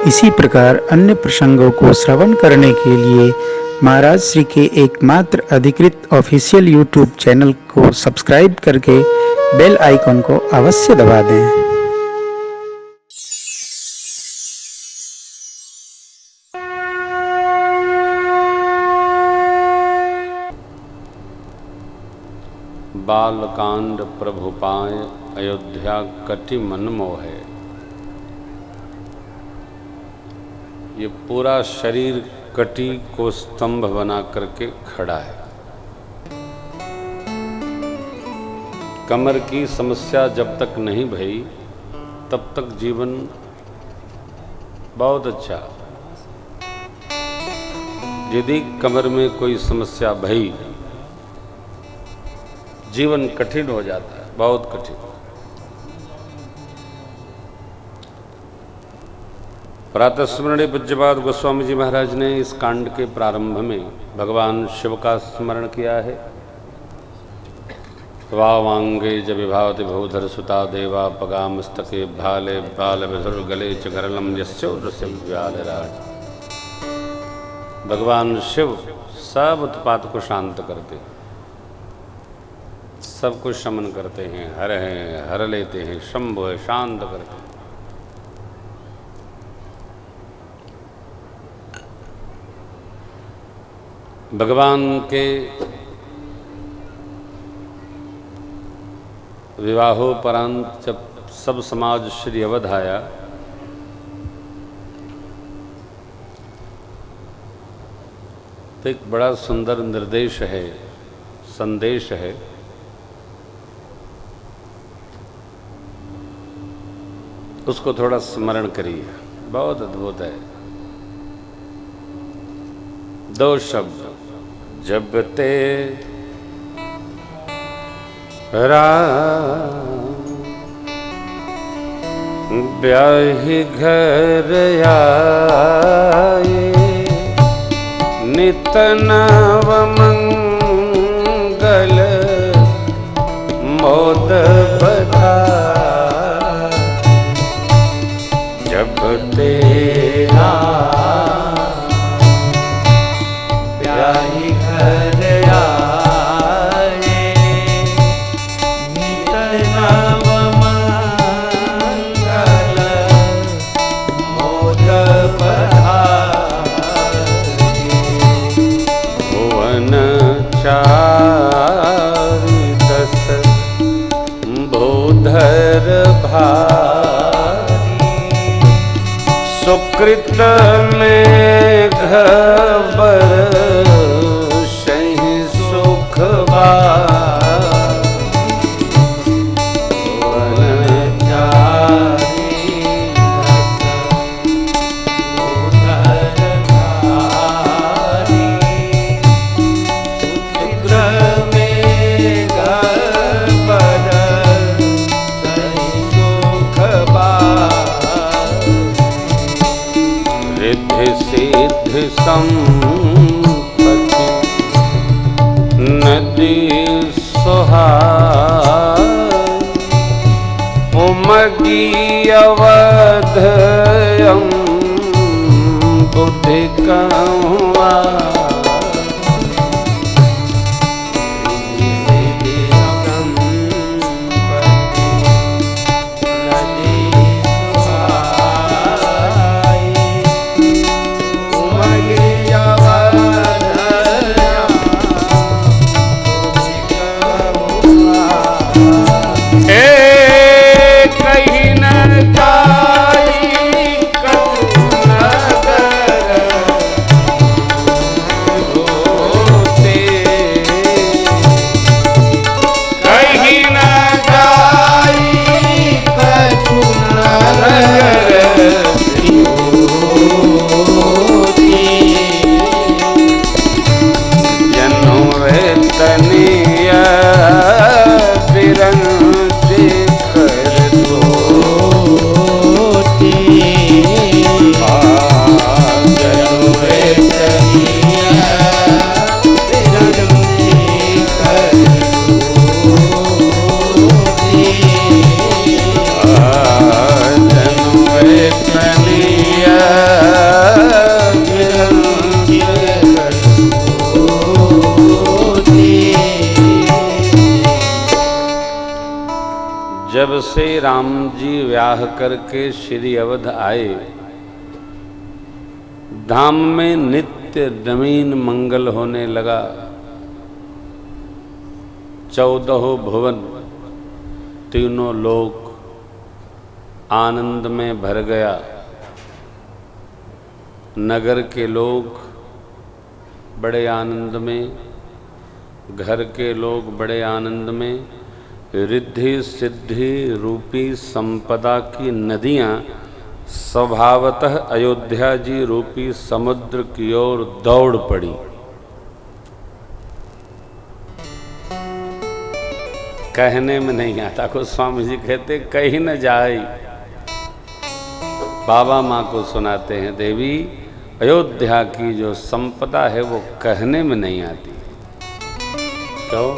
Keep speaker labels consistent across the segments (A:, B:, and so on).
A: इसी प्रकार अन्य प्रसंगों को श्रवण करने के लिए महाराज श्री के एकमात्र अधिकृत ऑफिशियल यूट्यूब चैनल को सब्सक्राइब करके बेल आइकन को अवश्य दबा दें।
B: बालकांड प्रभु पाए अयोध्या कटि मन मोहे। ये पूरा शरीर कटी को स्तंभ बना करके खड़ा है। कमर की समस्या जब तक नहीं भई तब तक जीवन बहुत अच्छा। यदि कमर में कोई समस्या भई जीवन कठिन हो जाता है, बहुत कठिन। प्रातः स्मरणे पूज्यपाद गोस्वामी जी महाराज ने इस कांड के प्रारंभ में भगवान शिव का स्मरण किया है। वावांगे ज विभावति भूधर सुता देवा पगा मस्तके भाले बाल विधुर गले च गरलम यस्योरस्य व्यालराज। भगवान शिव सब उत्पात को शांत करते हैं, सब कुछ शमन करते हैं, हर लेते हैं, शंभु है, शांत करते हैं। भगवान के विवाहोपरांत जब सब समाज श्री अवध आया तो एक बड़ा सुंदर निर्देश है, संदेश है। उसको थोड़ा स्मरण करिए, बहुत अद्भुत है। दो शब्द, जब ते ब्याहि घर आए, नित नव मंगल मोद बधाई। जब तेरा ब्याहि घर आए, नित नव मंगल मोद बधाई। भुवन चारि दस भूधर भारी, सुकृत में घबर सही सुख सिद्ध संपत्ति नदी सुहाई। उमगी अवध बुद्धि कहुआ। जी व्याह करके श्री अवध आए। धाम में नित्य नवीन मंगल होने लगा। 14 भुवन तीनों लोक आनंद में भर गया। नगर के लोग बड़े आनंद में, घर के लोग बड़े आनंद में। रिद्धि सिद्धि रूपी संपदा की नदियां स्वभावतः अयोध्या जी रूपी समुद्र की ओर दौड़ पड़ी। कहने में नहीं आता को स्वामी जी कहते कहीं न जाए। बाबा माँ को सुनाते हैं, देवी अयोध्या की जो संपदा है वो कहने में नहीं आती। क्यों?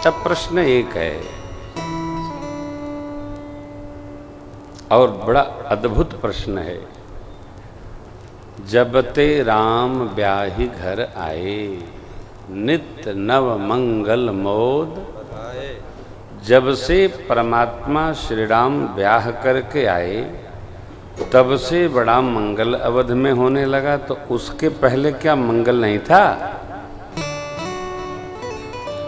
B: तब प्रश्न एक है और बड़ा अद्भुत प्रश्न है। जब ते राम ब्याही घर आए, नित्य नव मंगल मोद। जब से परमात्मा श्री राम ब्याह करके आए तब से बड़ा मंगल अवध में होने लगा। तो उसके पहले क्या मंगल नहीं था?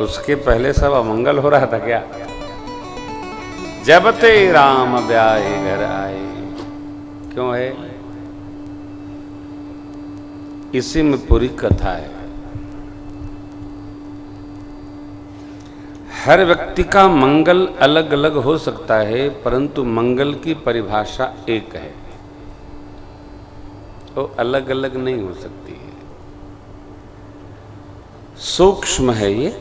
B: उसके पहले सब अमंगल हो रहा था क्या? जब ते राम ब्याहे घर आए, क्यों है? इसी में पूरी कथा है। हर व्यक्ति का मंगल अलग अलग हो सकता है, परंतु मंगल की परिभाषा एक है, वो अलग अलग नहीं हो सकती है। सूक्ष्म है ये।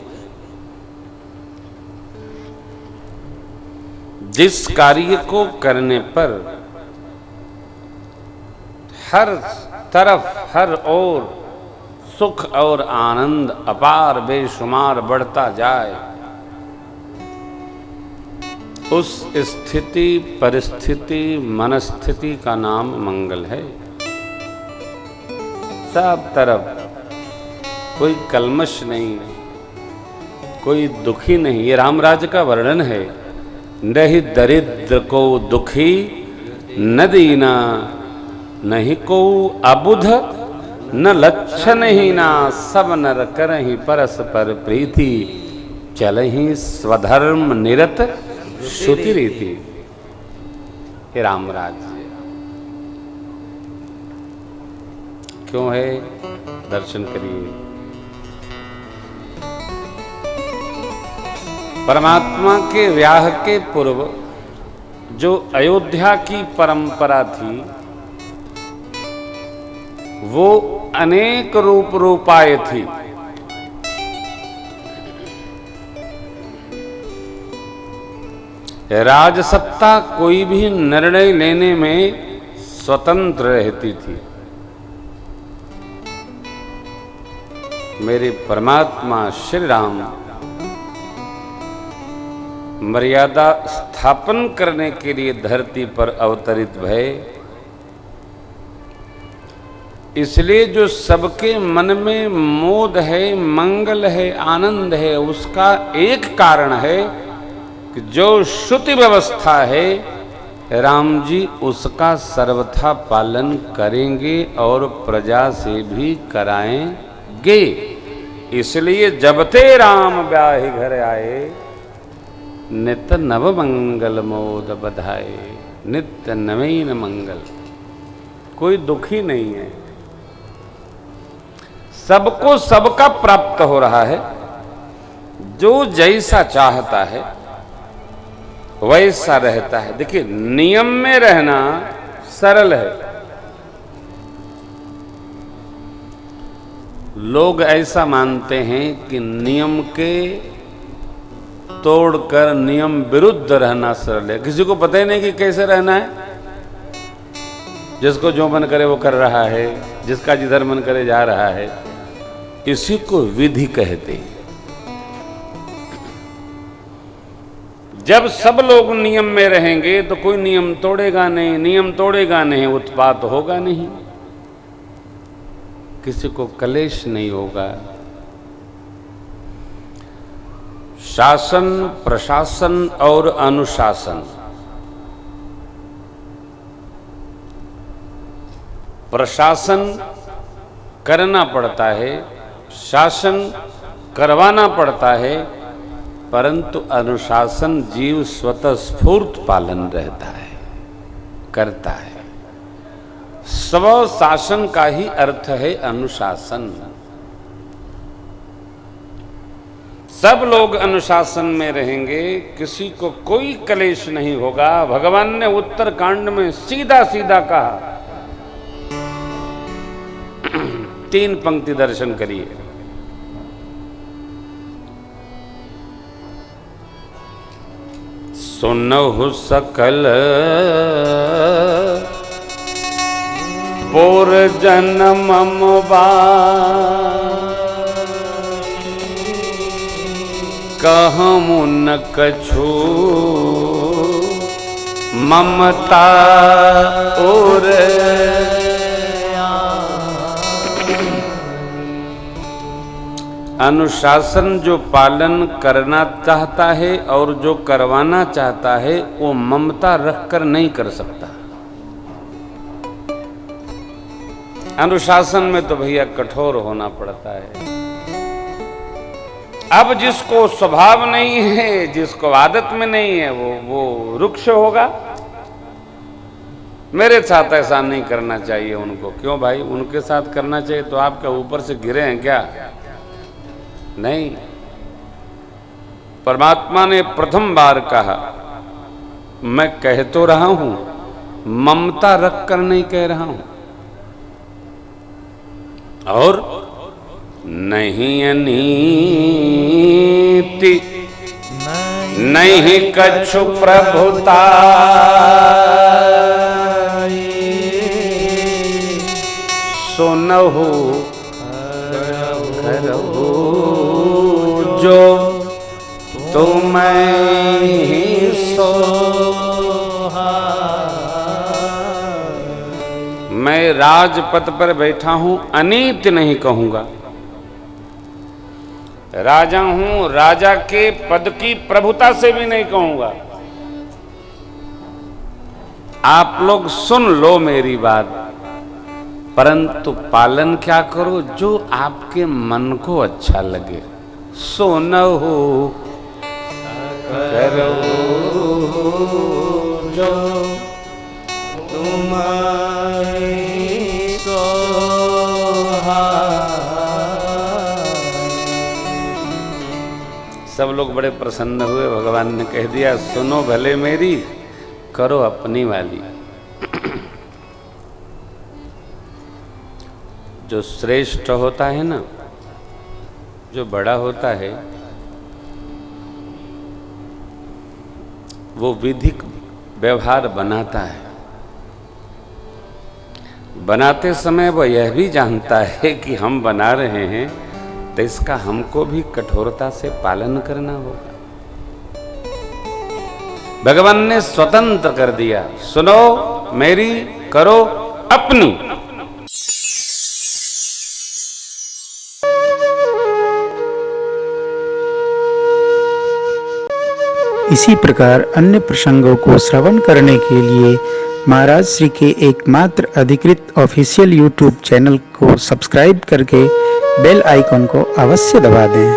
B: जिस कार्य को करने पर हर तरफ हर ओर सुख और आनंद अपार बेशुमार बढ़ता जाए, उस स्थिति परिस्थिति मनस्थिति का नाम मंगल है। सब तरफ कोई कल्मश नहीं, कोई दुखी नहीं। ये रामराज का वर्णन है। नहीं दरिद्र को दुखी न दीना, नहीं को अबुध न लक्षण ही ना। सब नर करहि परस्पर प्रीति, चलहि स्वधर्म निरत श्रुति रीति। हे रामराज क्यों है? दर्शन करिए। परमात्मा के व्याह के पूर्व जो अयोध्या की परंपरा थी वो अनेक रूप रूपाए थी। राजसत्ता कोई भी निर्णय लेने में स्वतंत्र रहती थी। मेरे परमात्मा श्री राम मर्यादा स्थापन करने के लिए धरती पर अवतरित भये। इसलिए जो सबके मन में मोद है, मंगल है, आनंद है, उसका एक कारण है कि जो श्रुति व्यवस्था है राम जी उसका सर्वथा पालन करेंगे और प्रजा से भी कराएंगे। इसलिए जब ते राम ब्याहि घर आए, नित नव मंगल मोद बधाए। नित्य नवीन मंगल, कोई दुखी नहीं है। सबको सबका प्राप्त हो रहा है। जो जैसा चाहता है वैसा रहता है। देखिए, नियम में रहना सरल है। लोग ऐसा मानते हैं कि नियम के तोड़कर नियम विरुद्ध रहना सरल है। किसी को पता ही नहीं कि कैसे रहना है। जिसको जो मन करे वो कर रहा है, जिसका जिधर मन करे जा रहा है। इसी को विधि कहते हैं। जब सब लोग नियम में रहेंगे तो कोई नियम तोड़ेगा नहीं, नियम तोड़ेगा नहीं, उत्पात होगा नहीं, किसी को कलेश नहीं होगा। शासन, प्रशासन और अनुशासन प्रशासन करना पड़ता है, शासन करवाना पड़ता है, परंतु अनुशासन जीव स्वतः स्फूर्त पालन रहता है, करता है। स्व शासन का ही अर्थ है अनुशासन। सब लोग अनुशासन में रहेंगे, किसी को कोई कलेश नहीं होगा। भगवान ने उत्तरकांड में सीधा सीधा कहा। 3 पंक्ति दर्शन करिए। सुनहु सकल पूर जन्मम कहूँ न कछु ममता और अनुशासन जो पालन करना चाहता है और जो करवाना चाहता है वो ममता रखकर नहीं कर सकता। अनुशासन में तो भैया कठोर होना पड़ता है। अब जिसको स्वभाव नहीं है, जिसको आदत में नहीं है, वो रुक्ष होगा। मेरे साथ ऐसा नहीं करना चाहिए उनको। क्यों भाई, उनके साथ करना चाहिए तो आप क्या ऊपर से गिरे हैं क्या? नहीं। परमात्मा ने प्रथम बार कहा, मैं कह तो रहा हूं, ममता रखकर नहीं कह रहा हूं। और नहीं अनीति नहीं कछु प्रभुता सुनहु करहु जो तुम्हें सोहा। मैं राजपद पर बैठा हूं, अनीत नहीं कहूंगा। राजा हूं, राजा के पद की प्रभुता से भी नहीं कहूंगा। आप लोग सुन लो मेरी बात, परंतु पालन क्या करो? जो आपके मन को अच्छा लगे। सुनहु करो जो तुम्हारी सोहा। सब लोग बड़े प्रसन्न हुए। भगवान ने कह दिया, सुनो भले मेरी, करो अपनी वाली। जो श्रेष्ठ होता है ना, जो बड़ा होता है, वो विधिक व्यवहार बनाता है। बनाते समय वो यह भी जानता है कि हम बना रहे हैं तो इसका हमको भी कठोरता से पालन करना होगा। भगवान ने स्वतंत्र कर दिया, सुनो मेरी, करो अपनी।
A: इसी प्रकार अन्य प्रसंगों को श्रवण करने के लिए महाराज श्री के एकमात्र अधिकृत ऑफिशियल यूट्यूब चैनल को सब्सक्राइब करके बेल आइकॉन को अवश्य दबा दें।